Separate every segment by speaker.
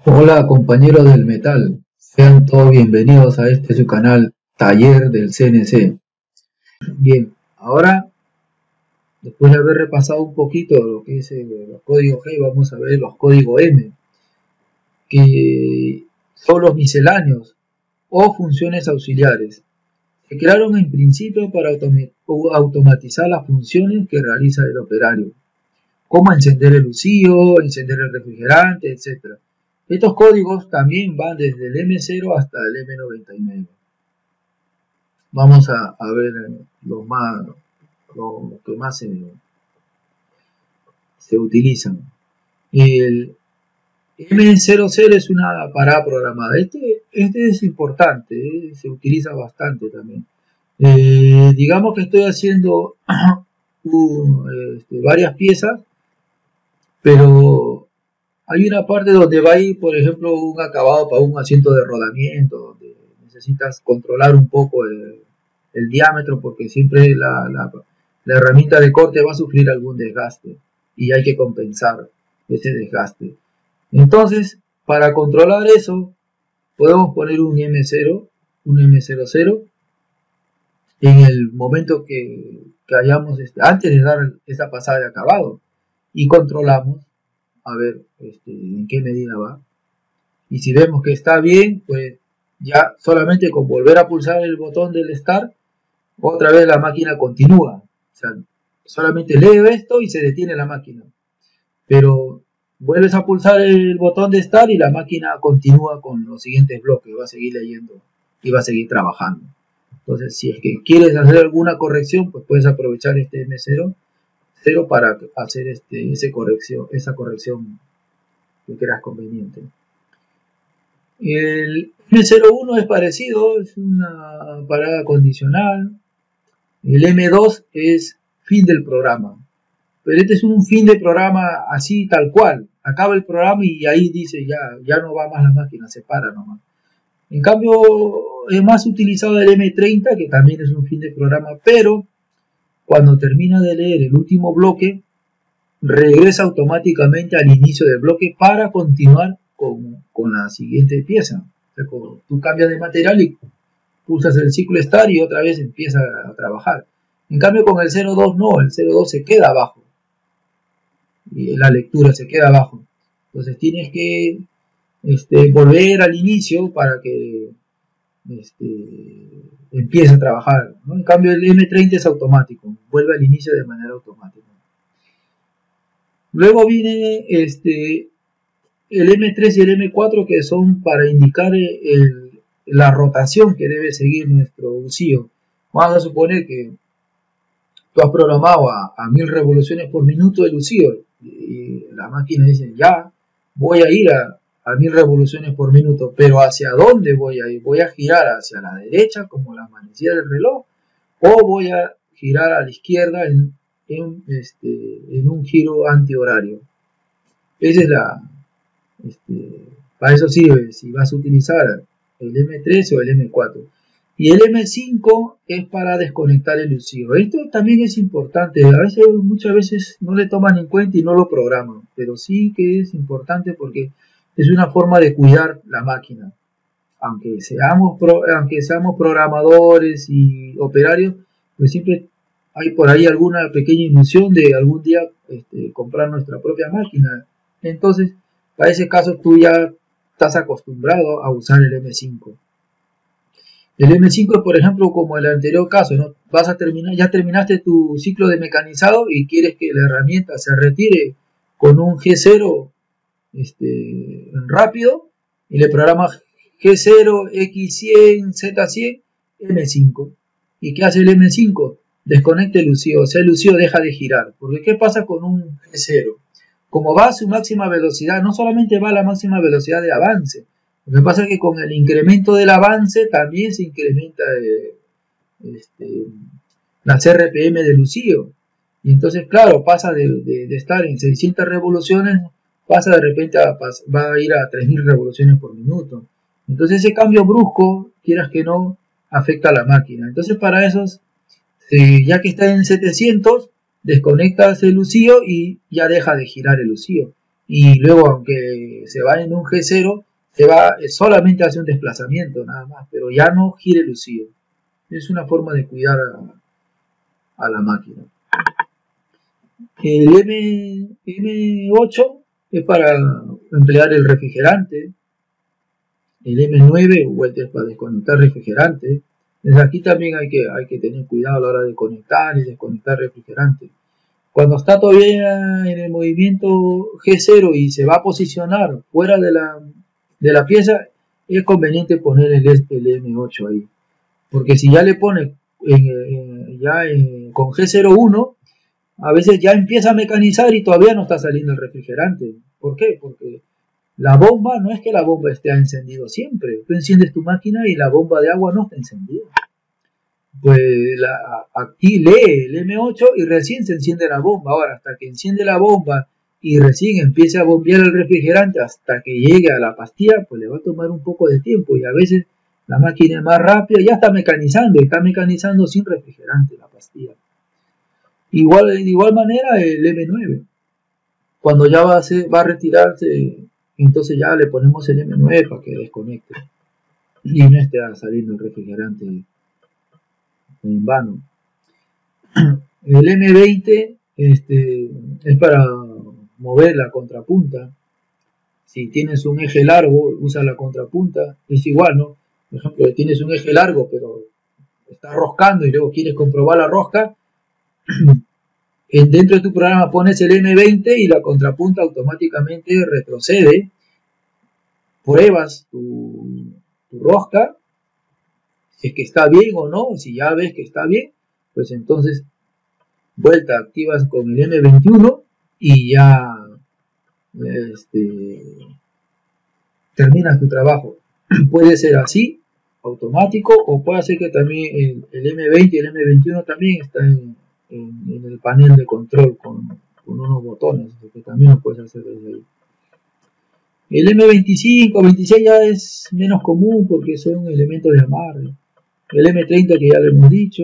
Speaker 1: Hola compañeros del metal, sean todos bienvenidos a este su canal Taller del CNC. Bien, ahora después de haber repasado un poquito lo que es los códigos G, vamos a ver los códigos M, que son los misceláneos o funciones auxiliares. Se crearon en principio para automatizar las funciones que realiza el operario, como encender el lucío, encender el refrigerante, etc. Estos códigos también van desde el M0 hasta el M99. Vamos a ver lo que más se utilizan. El M00 es una parada programada. Este es importante, se utiliza bastante también. Digamos que estoy haciendo varias piezas, pero hay una parte donde va a ir, por ejemplo, un acabado para un asiento de rodamiento, donde necesitas controlar un poco el diámetro, porque siempre la herramienta de corte va a sufrir algún desgaste y hay que compensar ese desgaste. Entonces, para controlar eso, podemos poner un M0, un M00, en el momento que hayamos, antes de dar esa pasada de acabado, y controlamos a ver en qué medida va. Y si vemos que está bien, pues ya solamente con volver a pulsar el botón del Start, otra vez la máquina continúa. O sea, solamente lee esto y se detiene la máquina. Pero vuelves a pulsar el botón de Start y la máquina continúa con los siguientes bloques, va a seguir leyendo y va a seguir trabajando. Entonces, si es que quieres hacer alguna corrección, pues puedes aprovechar este M0 para hacer esa corrección que creas conveniente. El M01 es parecido, es una parada condicional. El M2 es fin del programa, pero este es un fin de programa así tal cual. Acaba el programa y ahí dice ya no va más la máquina, se para nomás. En cambio, es más utilizado el M30, que también es un fin de programa, pero cuando termina de leer el último bloque, regresa automáticamente al inicio del bloque para continuar con la siguiente pieza. O sea, tú cambias de material y pulsas el ciclo Start y otra vez empieza a trabajar. En cambio con el 02 no, el 02 se queda abajo. Y la lectura se queda abajo. Entonces tienes que volver al inicio para que empiece a trabajar, ¿no? En cambio el M30 es automático, vuelve al inicio de manera automática. Luego viene el M3 y el M4, que son para indicar la rotación que debe seguir nuestro lucío. Vamos a suponer que tú has programado a 1000 revoluciones por minuto el lucío y la máquina dice ya voy a ir a 1000 revoluciones por minuto, pero ¿hacia dónde voy a ir? ¿Voy a girar hacia la derecha como la manecilla del reloj o voy a girar a la izquierda en un giro antihorario? Esa es para eso sirve si vas a utilizar el M3 o el M4. Y el M5 es para desconectar el lucío. Esto también es importante. Muchas veces no le toman en cuenta y no lo programan, pero sí que es importante porque es una forma de cuidar la máquina. Aunque seamos programadores y operarios, pues siempre hay por ahí alguna pequeña ilusión de algún día comprar nuestra propia máquina. Entonces, para ese caso tú ya estás acostumbrado a usar el M5. El M5 es, por ejemplo, como el anterior caso, ¿no? Ya terminaste tu ciclo de mecanizado y quieres que la herramienta se retire con un G0 rápido y le programas G0, X100, Z100, M5. ¿Y qué hace el M5? Desconecta el lucío, o sea, el lucío deja de girar. Porque ¿qué pasa con un G0? Como va a su máxima velocidad, no solamente va a la máxima velocidad de avance, lo que pasa es que con el incremento del avance también se incrementa las RPM del lucío. Y entonces, claro, pasa de estar en 600 revoluciones, pasa de repente va a ir a 3000 revoluciones por minuto. Entonces ese cambio brusco, quieras que no, afecta a la máquina. Entonces para esos, ya que está en 700, desconectas el lucío y ya deja de girar el lucío. y luego aunque se va en un G0, se va, solamente hace un desplazamiento nada más, pero ya no gira el lucido. Es una forma de cuidar a la máquina. El M8 es para emplear el refrigerante, el M9 es para desconectar refrigerante. Desde aquí también hay que tener cuidado a la hora de conectar y desconectar refrigerante. Cuando está todavía en el movimiento G0 y se va a posicionar fuera de la pieza, es conveniente poner el M8 ahí. Porque si ya le pone con G01, a veces ya empieza a mecanizar y todavía no está saliendo el refrigerante. ¿Por qué? Porque la bomba, no es que la bomba esté encendido siempre. Tú enciendes tu máquina y la bomba de agua no está encendida. Pues aquí lee el M8 y recién se enciende la bomba. Ahora, hasta que enciende la bomba y recién empiece a bombear el refrigerante hasta que llegue a la pastilla, pues le va a tomar un poco de tiempo y a veces la máquina es más rápida, ya está mecanizando sin refrigerante la pastilla. De igual manera el M9, cuando ya va a retirarse, entonces ya le ponemos el M9 para que desconecte y no esté saliendo el refrigerante en vano. El M20 es para mover la contrapunta. Si tienes un eje largo, usa la contrapunta. Es igual, ¿no? Por ejemplo, tienes un eje largo, pero estás roscando y luego quieres comprobar la rosca. Dentro de tu programa pones el M20 y la contrapunta automáticamente retrocede. Pruebas tu rosca, si es que está bien o no. Si ya ves que está bien, pues entonces vuelta activas con el M21 y ya terminas tu trabajo. Puede ser así, automático, o puede ser que también el M20 y el M21 también están en el panel de control con unos botones, que también lo puedes hacer desde ahí. El M25, 26 ya es menos común porque son elementos de amarre. El M30 que ya lo hemos dicho,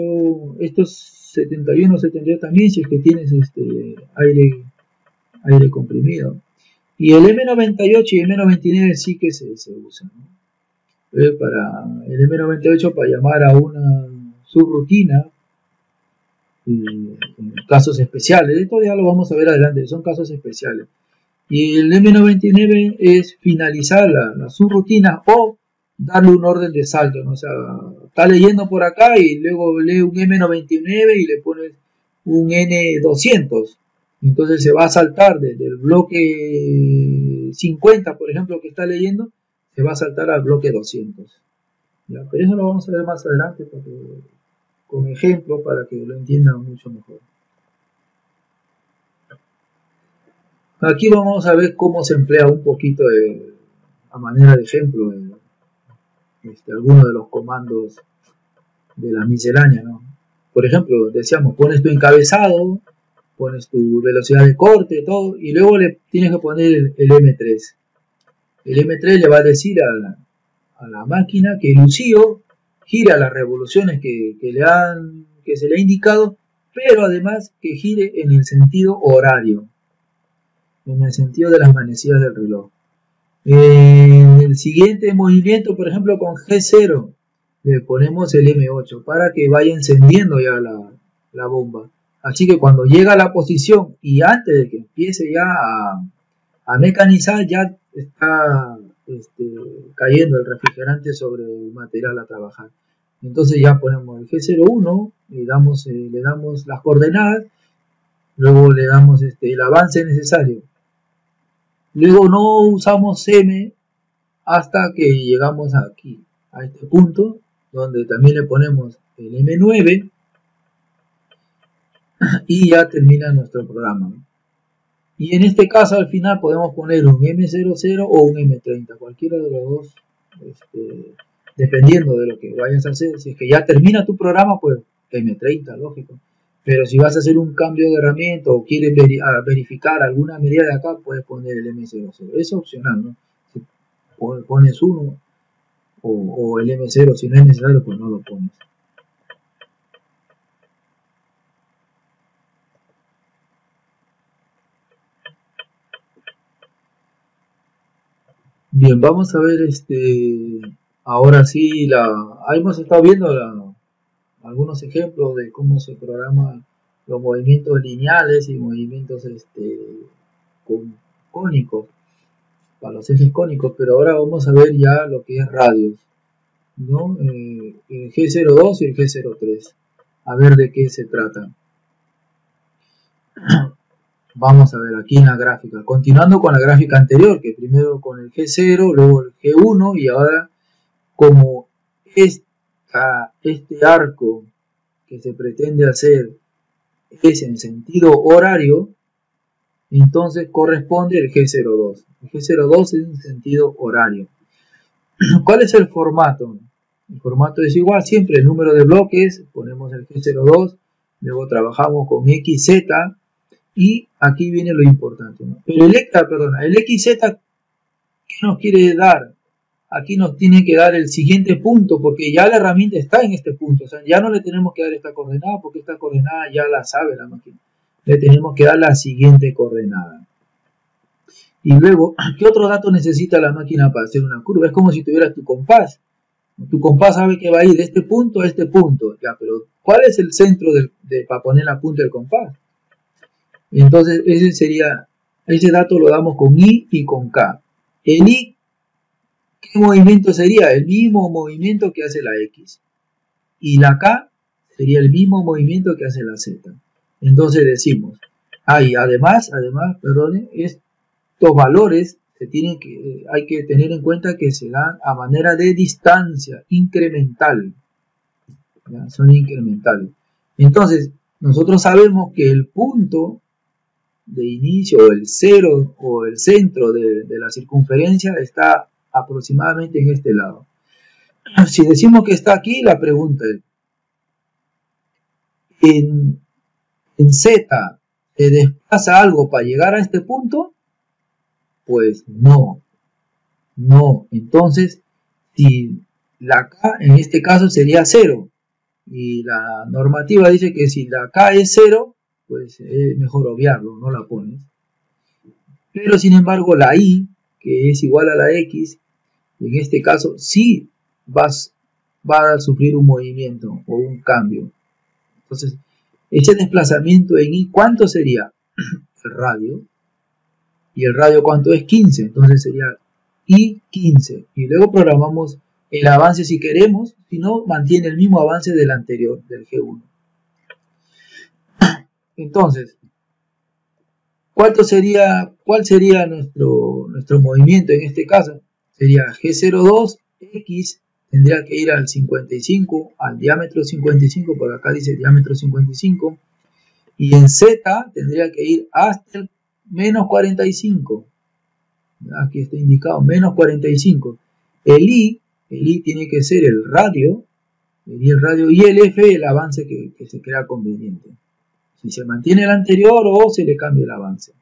Speaker 1: estos 71, 72 también si es que tienes aire comprimido. Y el M98 y el M99 sí que se usan, ¿no? Para el M98 para llamar a una subrutina en casos especiales. Esto ya lo vamos a ver adelante, son casos especiales. Y el M99 es finalizar la subrutina o darle un orden de salto, ¿no? O sea, está leyendo por acá y luego lee un M99 y le pones un N200. Entonces se va a saltar desde el bloque 50, por ejemplo, que está leyendo, se va a saltar al bloque 200. ¿Ya? Pero eso lo vamos a ver más adelante con ejemplos para que lo entiendan mucho mejor. Aquí vamos a ver cómo se emplea un poquito a manera de ejemplo algunos de los comandos de la miscelánea, ¿no? Por ejemplo, decíamos, pones tu encabezado, pones tu velocidad de corte, todo, y luego le tienes que poner el M3. El M3 le va a decir a la máquina que el UCIO gira las revoluciones que se le ha indicado, pero además que gire en el sentido horario, en el sentido de las manecillas del reloj. En el siguiente movimiento, por ejemplo, con G0, le ponemos el M8 para que vaya encendiendo ya la bomba. Así que cuando llega a la posición y antes de que empiece ya a mecanizar, ya está cayendo el refrigerante sobre el material a trabajar. Entonces ya ponemos el G01, le damos las coordenadas, luego le damos el avance necesario. Luego no usamos M hasta que llegamos aquí, a este punto, donde también le ponemos el M9 y ya termina nuestro programa. Y en este caso al final podemos poner un M00 o un M30, cualquiera de los dos, dependiendo de lo que vayas a hacer. Si es que ya termina tu programa, pues M30, lógico. Pero si vas a hacer un cambio de herramienta o quieres verificar alguna medida de acá, puedes poner el M00. Es opcional, ¿no? Si pones uno o el M0, si no es necesario, pues no lo pones. Bien, vamos a ver ahora sí hemos estado viendo algunos ejemplos de cómo se programan los movimientos lineales y movimientos con- cónicos, para los ejes cónicos, pero ahora vamos a ver ya lo que es radios, ¿no? El G02 y el G03. A ver de qué se trata. Vamos a ver aquí en la gráfica, continuando con la gráfica anterior, que primero con el G0, luego el G1 y ahora como este arco que se pretende hacer es en sentido horario, entonces corresponde el G02. El G02 es en sentido horario. ¿Cuál es el formato? El formato es igual siempre, el número de bloques, ponemos el G02, luego trabajamos con XZ y aquí viene lo importante, ¿no? Pero el XZ, ¿qué nos quiere dar? Aquí nos tiene que dar el siguiente punto, porque ya la herramienta está en este punto, o sea, ya no le tenemos que dar esta coordenada, porque esta coordenada ya la sabe la máquina. Le tenemos que dar la siguiente coordenada. Y luego, ¿qué otro dato necesita la máquina para hacer una curva? Es como si tuvieras tu compás. Tu compás sabe que va a ir de este punto a este punto, ya, pero ¿cuál es el centro para poner la punta del compás? Entonces, ese dato lo damos con I y con K. El I, ¿qué movimiento sería? El mismo movimiento que hace la X. Y la K sería el mismo movimiento que hace la Z. Entonces decimos, además, perdone, estos valores hay que tener en cuenta que se dan a manera de distancia incremental. ¿Ya? Son incrementales. Entonces, nosotros sabemos que el punto de inicio, o el cero, o el centro de la circunferencia está aproximadamente en este lado. Si decimos que está aquí, la pregunta es, en Z se desplaza algo para llegar a este punto, pues no. Entonces, si la K en este caso sería 0, y la normativa dice que si la K es 0, pues es mejor obviarlo, no la pones. Pero sin embargo la I, que es igual a la X, en este caso sí va a sufrir un movimiento o un cambio. Entonces, ese desplazamiento en I, ¿cuánto sería? El radio. ¿Y el radio cuánto es? 15. Entonces sería I 15. Y luego programamos el avance si queremos, si no, mantiene el mismo avance del anterior, del G1. Entonces, ¿cuál sería nuestro movimiento en este caso? Sería G02, X tendría que ir al 55, al diámetro 55, por acá dice diámetro 55, y en Z tendría que ir hasta el menos 45. Aquí está indicado menos 45. El I tiene que ser el radio y el F el avance que se crea conveniente. Si se mantiene el anterior o se le cambia el avance.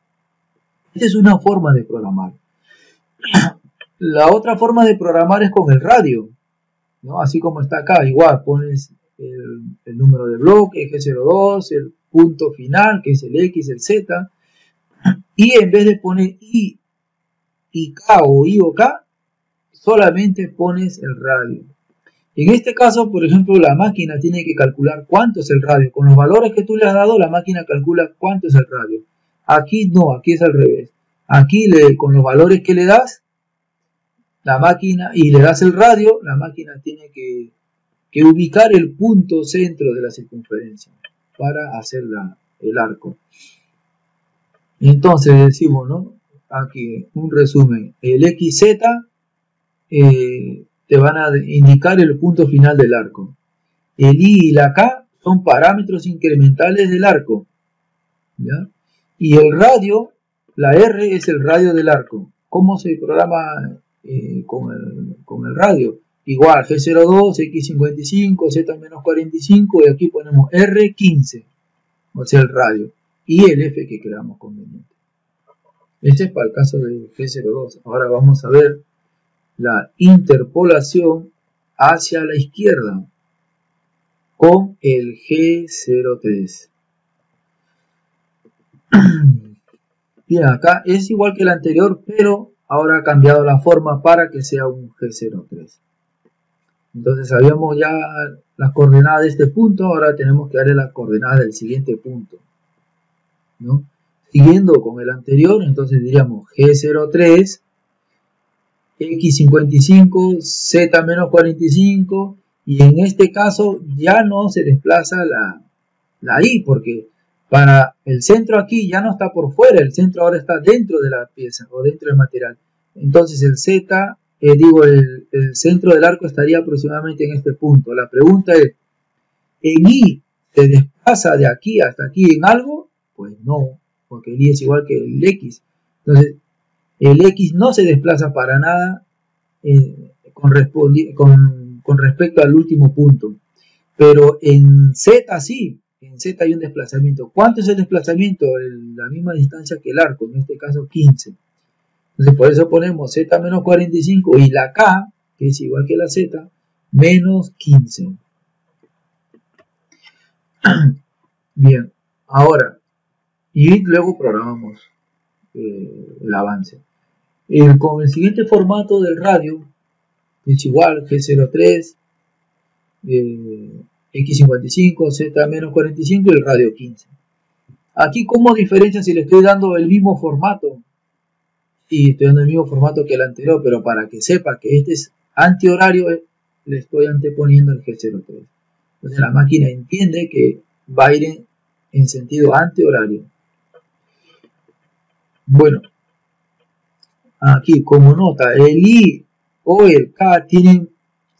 Speaker 1: Esta es una forma de programar. La otra forma de programar es con el radio, ¿no? Así como está acá, igual pones el número de bloque, G02, el punto final, que es el X, el Z, y en vez de poner I y K o I o K, solamente pones el radio. En este caso, por ejemplo, la máquina tiene que calcular cuánto es el radio. Con los valores que tú le has dado, la máquina calcula cuánto es el radio. Aquí no, aquí es al revés. Aquí con los valores que le das, la máquina, y le das el radio, la máquina tiene que ubicar el punto centro de la circunferencia para hacer el arco. Entonces decimos, ¿no? Aquí un resumen. El XZ te van a indicar el punto final del arco. El I y la K son parámetros incrementales del arco, ¿ya? Y el radio, la R es el radio del arco. ¿Cómo se programa con el radio? Igual, G02, X55, Z-45 y aquí ponemos R15, o sea el radio, y el F que creamos conveniente. Este es para el caso de G02. Ahora vamos a ver la interpolación hacia la izquierda con el G03. Bien, acá es igual que el anterior, pero ahora ha cambiado la forma para que sea un G03. Entonces sabíamos ya las coordenadas de este punto, ahora tenemos que darle las coordenadas del siguiente punto, ¿no? Siguiendo con el anterior, entonces diríamos G03, X55, Z menos 45, y en este caso ya no se desplaza la Y, porque para el centro aquí ya no está por fuera, el centro ahora está dentro de la pieza o dentro del material. Entonces el Z, el centro del arco estaría aproximadamente en este punto. La pregunta es, ¿en Y se desplaza de aquí hasta aquí en algo? Pues no, porque el Y es igual que el X. Entonces el X no se desplaza para nada con respecto al último punto. Pero en Z sí, en Z hay un desplazamiento. ¿Cuánto es el desplazamiento? La misma distancia que el arco, en este caso 15. Entonces por eso ponemos Z menos 45 y la K, que es igual que la Z, menos 15. Bien, ahora, y luego programamos el avance. Con el siguiente formato del radio, es igual, G03, X55, Z menos 45 y el radio 15. Aquí, ¿cómo diferencia si le estoy dando el mismo formato? Sí, estoy dando el mismo formato que el anterior, pero para que sepa que este es antihorario, le estoy anteponiendo el G03. Entonces la máquina entiende que va a ir en sentido antihorario. Bueno, aquí como nota, el I o el K tienen,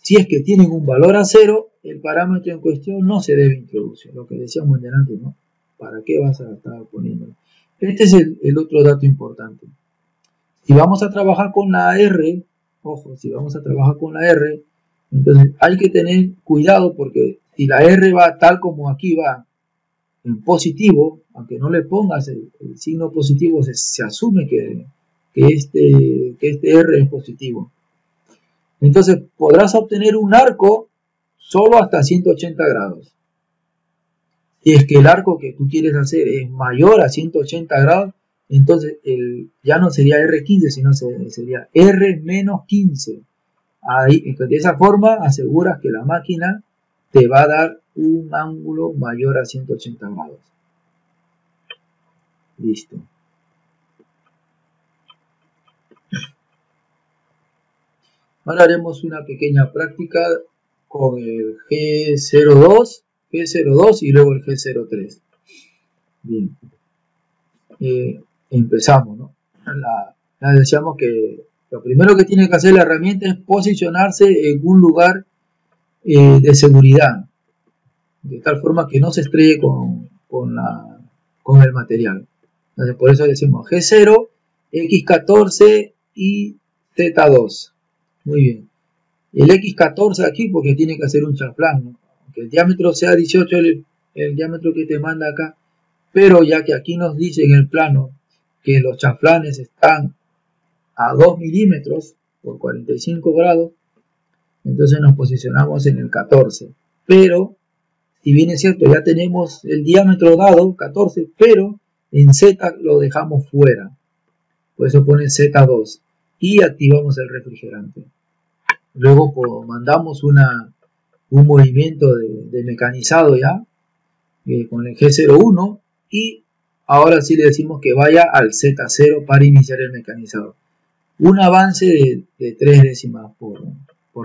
Speaker 1: si es que tienen un valor a 0, el parámetro en cuestión no se debe introducir, lo que decíamos delante, ¿no? ¿Para qué vas a estar poniéndolo? Este es el otro dato importante. Si vamos a trabajar con la R, ojo, si vamos a trabajar con la R, entonces hay que tener cuidado porque si la R va tal como aquí va, en positivo, aunque no le pongas el signo positivo, se asume que este R es positivo. Entonces podrás obtener un arco solo hasta 180 grados. Si es que el arco que tú quieres hacer es mayor a 180 grados, entonces ya no sería R15, sino sería R menos 15. Ahí, de esa forma aseguras que la máquina te va a dar un ángulo mayor a 180 grados. Listo. Ahora haremos una pequeña práctica con el G02 y luego el G03. Bien. Empezamos, ¿no? Decíamos que lo primero que tiene que hacer la herramienta es posicionarse en un lugar de seguridad, de tal forma que no se estrelle con el material. Entonces por eso decimos G0, X14 y Z2. Muy bien. El X14 aquí porque tiene que hacer un chaflán, ¿no? Aunque el diámetro sea 18, el diámetro que te manda acá, pero ya que aquí nos dice en el plano que los chaflanes están a 2 milímetros por 45 grados, entonces nos posicionamos en el 14. Pero, si bien es cierto, ya tenemos el diámetro dado, 14, pero en Z lo dejamos fuera. Por eso pone Z2 y activamos el refrigerante. Luego mandamos un movimiento de mecanizado ya con el G01 y ahora sí le decimos que vaya al Z0 para iniciar el mecanizado. Un avance de 3 décimas por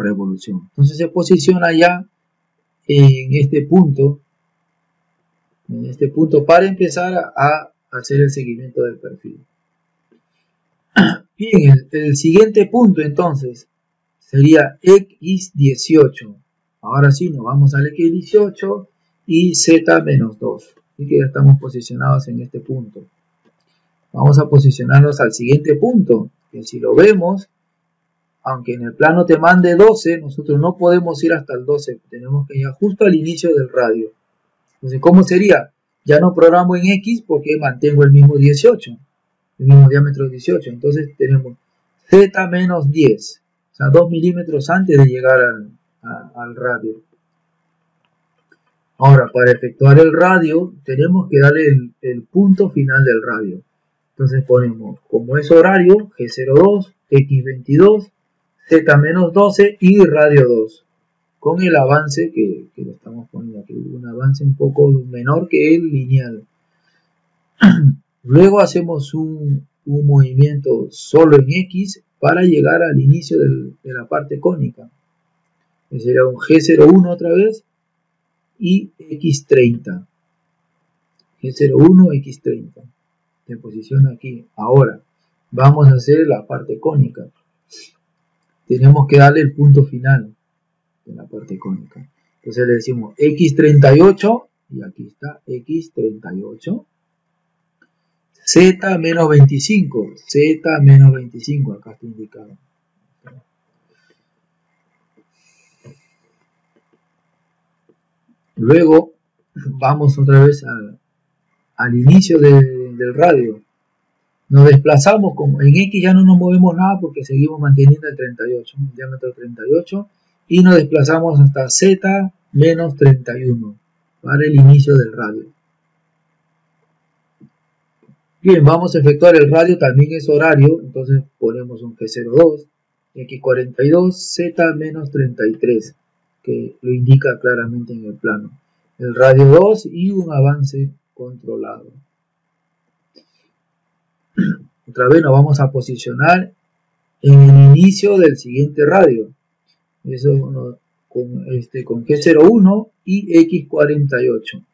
Speaker 1: revolución. Entonces se posiciona ya en este punto para empezar a hacer el seguimiento del perfil. Bien, el siguiente punto entonces sería X18. Ahora sí, nos vamos al X18 y Z-2. Así que ya estamos posicionados en este punto. Vamos a posicionarnos al siguiente punto, que si lo vemos, aunque en el plano te mande 12, nosotros no podemos ir hasta el 12, tenemos que ir justo al inicio del radio. Entonces, ¿cómo sería? Ya no programo en X porque mantengo el mismo 18, el mismo diámetro 18. Entonces tenemos Z-10, o sea, 2 milímetros antes de llegar al radio. Ahora, para efectuar el radio, tenemos que darle el punto final del radio. Entonces ponemos, como es horario, G02, X22, Z-12 y radio 2. Con el avance que lo estamos poniendo aquí, un avance un poco menor que el lineal. Luego hacemos un movimiento solo en X para llegar al inicio de la parte cónica. Que será un G01 otra vez y X30. G01, X30. Se posiciona aquí. Ahora vamos a hacer la parte cónica. Tenemos que darle el punto final de la parte cónica. Entonces le decimos X38 y aquí está X38. Z menos 25, Z menos 25, acá está indicado. Luego vamos otra vez al inicio del radio. Nos desplazamos, como en X ya no nos movemos nada porque seguimos manteniendo el 38, el diámetro 38, y nos desplazamos hasta Z menos 31 para el inicio del radio. Bien, vamos a efectuar el radio, también es horario, entonces ponemos un G02, X42, Z menos 33, que lo indica claramente en el plano. El radio 2 y un avance controlado. Otra vez nos vamos a posicionar en el inicio del siguiente radio. Eso con G01 y X48.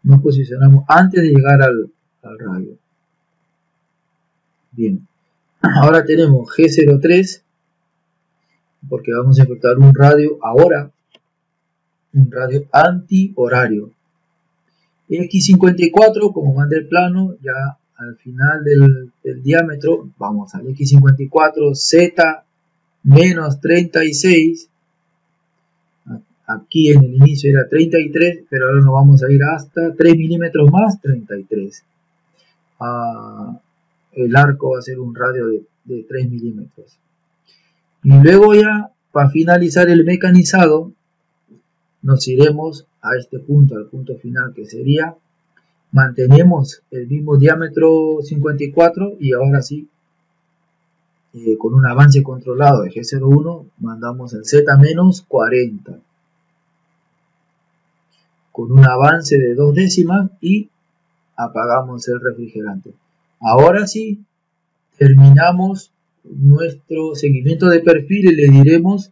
Speaker 1: Nos posicionamos antes de llegar al radio. Bien, ahora tenemos G03 porque vamos a efectuar un radio ahora, un radio anti-horario. X54, como manda el plano, ya al final del diámetro, vamos al X54, Z menos 36, aquí en el inicio era 33, pero ahora nos vamos a ir hasta 3 milímetros más 33. El arco va a ser un radio de 3 milímetros. Y luego ya, para finalizar el mecanizado, nos iremos a este punto, al punto final, que sería, mantenemos el mismo diámetro 54 y ahora sí, con un avance controlado de G01, mandamos el Z menos 40. Con un avance de 2 décimas y apagamos el refrigerante. Ahora sí, terminamos nuestro seguimiento de perfil y le diremos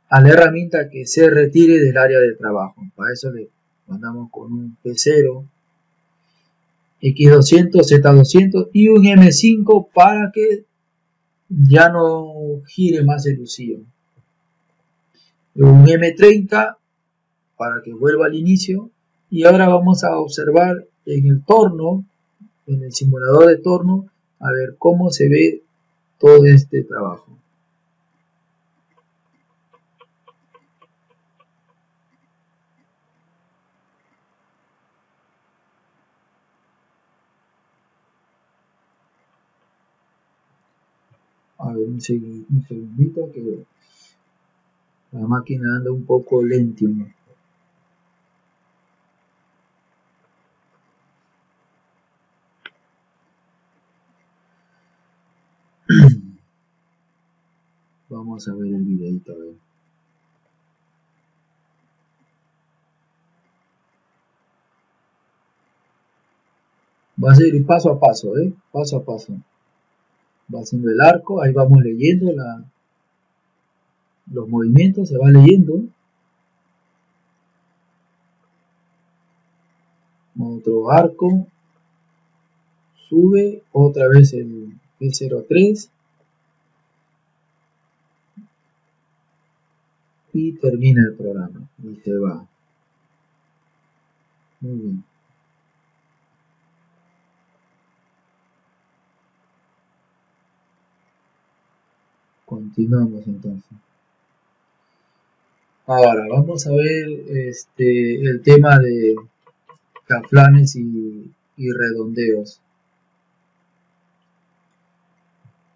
Speaker 1: a la herramienta que se retire del área de trabajo. Para eso le mandamos con un P0, X200, Z200 y un M5 para que ya no gire más el lucillo. Un M30 para que vuelva al inicio. Y ahora vamos a observar en el torno, en el simulador de torno, a ver cómo se ve todo este trabajo. A ver, un segundito que la máquina anda un poco lenta. Vamos a ver el videito, a ver. Va a ser paso a paso, paso a paso. Va haciendo el arco, ahí vamos leyendo los movimientos, se va leyendo. Otro arco, sube, otra vez el P03 y termina el programa y se va. Muy bien. Continuamos entonces. Ahora vamos a ver el tema de chaflanes y redondeos.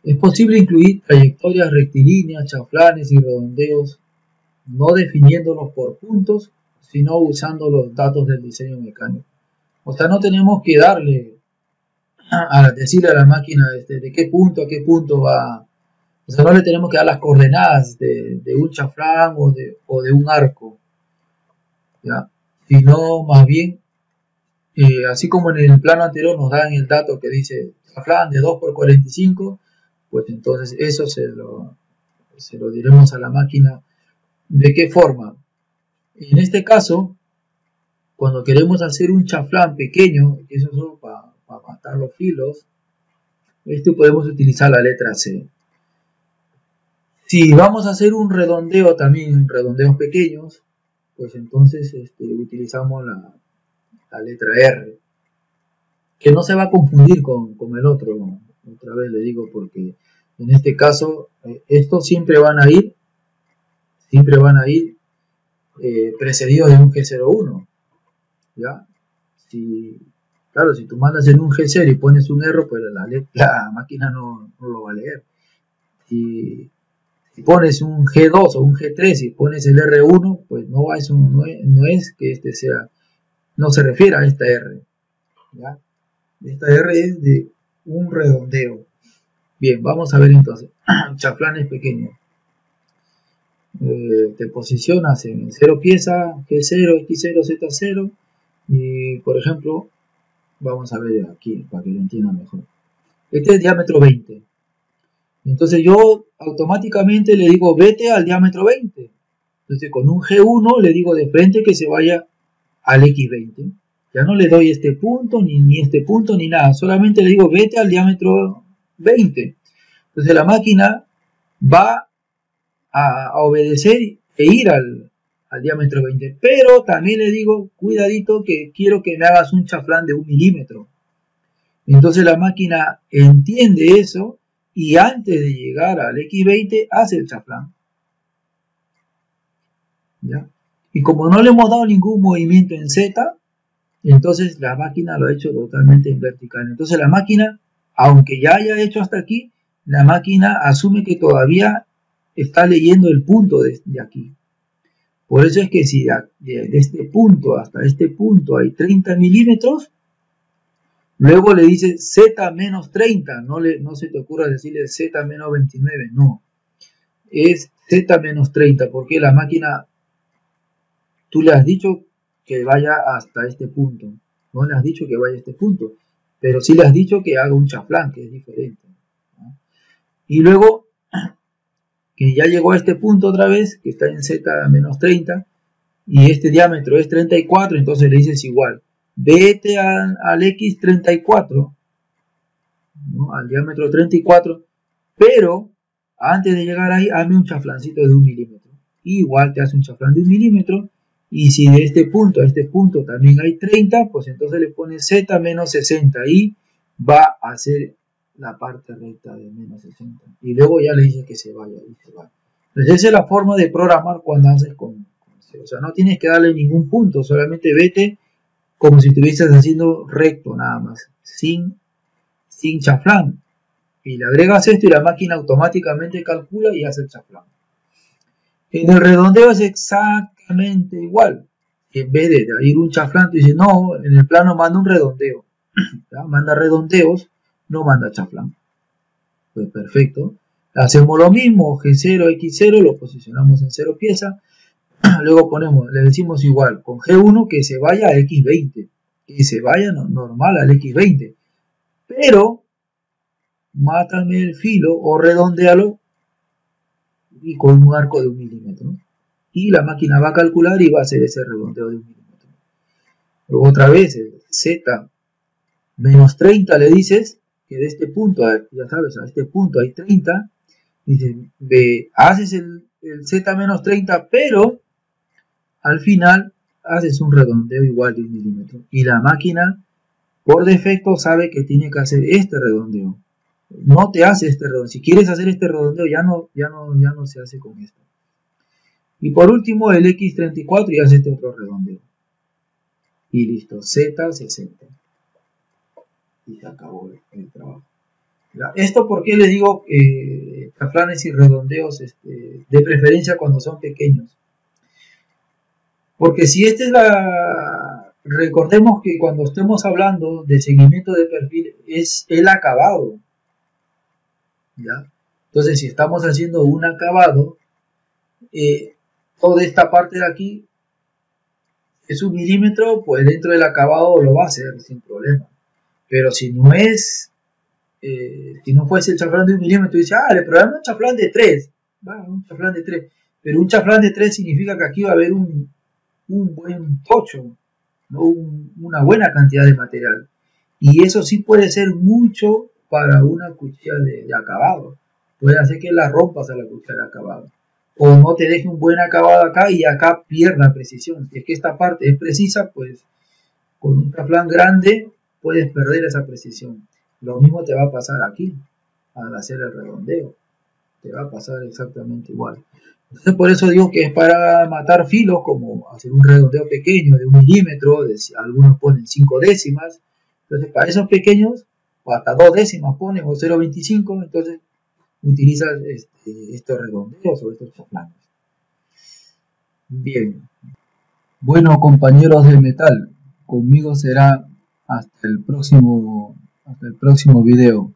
Speaker 1: Es posible incluir trayectorias rectilíneas, chaflanes y redondeos, no definiéndolos por puntos, sino usando los datos del diseño mecánico. O sea, no tenemos que darle a decirle a la máquina de qué punto a qué punto va. O sea, no le tenemos que dar las coordenadas de un chaflán o de un arco, ¿ya? Sino más bien, así como en el plano anterior nos dan el dato que dice chaflán de 2 por 45, pues entonces eso se lo diremos a la máquina. ¿De qué forma? En este caso, cuando queremos hacer un chaflán pequeño, que eso es solo para matar los filos, podemos utilizar la letra C. Si vamos a hacer un redondeo también, redondeos pequeños, pues entonces utilizamos la letra R, que no se va a confundir con el otro. Otra vez le digo, porque en este caso estos siempre van a ir precedidos de un G01, ¿ya? Claro, si tú mandas en un G0 y pones un R, pues la máquina no lo va a leer. Si pones un G2 o un G3 y pones el R1, pues no es que no se refiere a esta R, ¿ya? Esta R es de un redondeo. Bien, vamos a ver entonces. Chaflanes pequeños. Te posicionas en 0 pieza, G0, X0, Z0. Y por ejemplo, vamos a ver aquí para que lo entiendan mejor. Este es diámetro 20. Entonces yo automáticamente le digo vete al diámetro 20. Entonces con un G1 le digo de frente que se vaya al X20. Ya no le doy este punto, ni este punto, ni nada. Solamente le digo vete al diámetro 20. Entonces la máquina va a obedecer e ir al diámetro 20. Pero también le digo, cuidadito que quiero que me hagas un chaflán de 1 milímetro. Entonces la máquina entiende eso y antes de llegar al X20 hace el chaflán. ¿Ya? Y como no le hemos dado ningún movimiento en Z, entonces la máquina lo ha hecho totalmente en vertical. Entonces la máquina, aunque ya haya hecho hasta aquí, la máquina asume que todavía está leyendo el punto de aquí. Por eso es que si de este punto hasta este punto hay 30 milímetros, luego le dice Z menos 30, no se te ocurra decirle Z menos 29, no. Es Z menos 30, porque la máquina, tú le has dicho que vaya hasta este punto. No le has dicho que vaya a este punto, pero sí le has dicho que haga un chaflán, que es diferente, ¿no? Y luego, que ya llegó a este punto otra vez, que está en Z menos 30, y este diámetro es 34, entonces le dices igual. Vete al X34, ¿no? Al diámetro 34, pero antes de llegar ahí, hazme un chaflancito de 1 milímetro. Y igual te hace un chaflán de 1 milímetro. Y si de este punto a este punto también hay 30, pues entonces le pones Z menos 60 y va a hacer la parte recta de menos 60. Y luego ya le dices que se vaya y se va. Entonces esa es la forma de programar cuando haces con C. O sea, no tienes que darle ningún punto, solamente vete como si estuvieses haciendo recto nada más, sin chaflán. Y le agregas esto y la máquina automáticamente calcula y hace el chaflán. En el redondeo es exactamente igual. En vez de ir un chaflán, tú dices, no, en el plano manda un redondeo. ¿Ya? Manda redondeos, no manda chaflán. Pues perfecto. Hacemos lo mismo, G0, X0, lo posicionamos en 0 pieza. Luego le decimos igual, con G1 que se vaya a X20. Que se vaya normal al X20. Pero, mátame el filo o redondealo y con un arco de 1 milímetro. Y la máquina va a calcular y va a hacer ese redondeo de 1 milímetro. Luego otra vez, el Z menos 30 le dices que de este punto, ya sabes, a este punto hay 30. Dices, haces el Z menos 30, pero al final haces un redondeo igual de 1 milímetro. Y la máquina, por defecto, sabe que tiene que hacer este redondeo. No te hace este redondeo. Si quieres hacer este redondeo, ya no se hace con esto. Y por último, el X34 y hace este otro redondeo. Y listo, Z60. Y se acabó el trabajo. Esto porque les digo chaflanes y redondeos de preferencia cuando son pequeños. Porque si esta es recordemos que cuando estemos hablando de seguimiento de perfil es el acabado, ¿ya? Entonces, si estamos haciendo un acabado, toda esta parte de aquí es 1 milímetro, pues dentro del acabado lo va a hacer sin problema. Pero si no es, si no fuese el chaflán de 1 milímetro, dice, le programa un chaflán de 3, va, un chaflán de 3. Pero un chaflán de 3 significa que aquí va a haber un buen tocho, ¿no? Una buena cantidad de material. Y eso sí puede ser mucho para una cuchilla de acabado. Puede hacer que la rompas a la cuchilla de acabado. O no te deje un buen acabado acá y acá pierda precisión. Si es que esta parte es precisa, pues con un chaflán grande puedes perder esa precisión. Lo mismo te va a pasar aquí al hacer el redondeo. Te va a pasar exactamente igual. Entonces por eso digo que es para matar filos, como hacer un redondeo pequeño de 1 milímetro, algunos ponen 5 décimas. Entonces para esos pequeños, o hasta 2 décimas ponen, o 0,25, entonces utilizas estos redondeos o estos chaflanes. Bien, bueno compañeros de metal, conmigo será hasta el próximo video.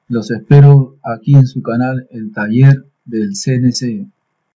Speaker 1: Los espero aquí en su canal, el taller del CNC.